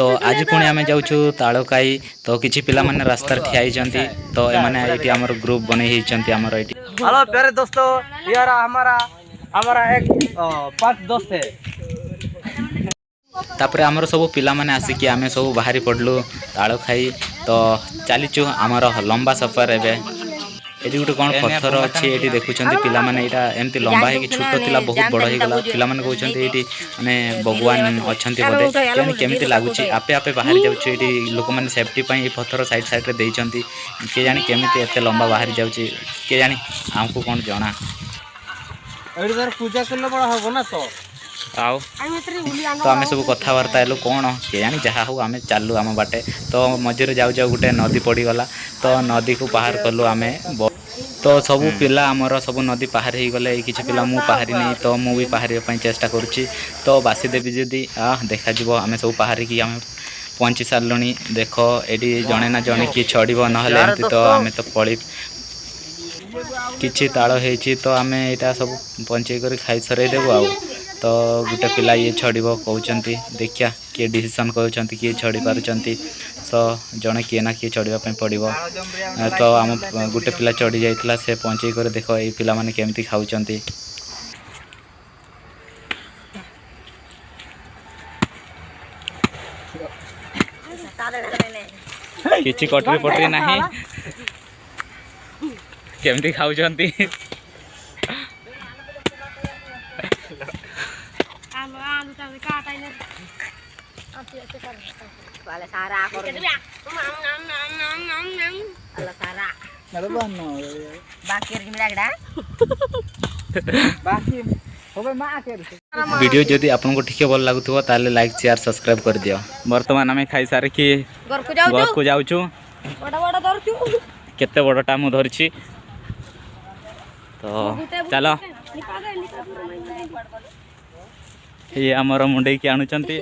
तो आज पुणी आम जाऊँ तालकाई तो किसी पिला माने रास्ता ठिया होती तो एमाने ये आमर ग्रुप बन आमर ये। हेलो प्यारे दोस्तों, यार हमारा हमारा एक 5 दोस्त है। तापर आमर सब पिला माने आसिकी आमे सब बाहरी पड़लु तालखाई तो चलीचु आमर लंबा सफर एवं ये गोटे कौन पत्थर अच्छी ये देखुं पिला माने यहाँ एमती लंबा है छोट थिला बहुत बड़ होगला पिला माने कहते ये माने भगवान अच्छा बोधे केमती लगुच आपे आपे बाहर जाऊँ लोक मैंने सेफ्टी ये पत्थर साइड साइड देते किए जानी केमी एत लंबा बाहर जाऊँगी किए जानी आमको कौन जना पूजा करने बड़ा होगा ना तो आम सब कथबार्ता हेलु कौन किए जानी जहाँ हो आम चलू आम बाटे तो मझे जाऊ जाऊ गोटे नदी पड़गला तो नदी को पार कलु आम तो सबू पिला आमर सब नदी पार हो गले किसी पिला मु पारि नहीं तो मु भी पार चेष्टा करुच्ची तो बासीदेवी जदि देखा आम सब पार की आम पहुँची सारूँ देख ये जड़े ना जड़े किए छड़ ना तो आम तो पड़ी किछि ताल होती तो आम यहाँ सब पंचे कर खाई सरदेबू आ तो गोटे पिला ये छड़ कहते देखिया किए डिसीजन कहते किए छड़ी पार्टी तो जड़े किए ना किए चढ़ापी पड़ो तो आम गोटे पिला चढ़ी जाइला से पंचे कर देख ये पिला माने केमती खाऊँ किछि कटरी पटरी नहीं केमती खाऊँ वीडियो जदि आपको ठीक भल लगुव ताले लाइक शेयर सब्सक्राइब कर दियो। बर्तमान आम खाई सारिकी घर को जाऊँ केते बड़टा मु धरछि तो चलो ये आमर मुंडे की आणुचंती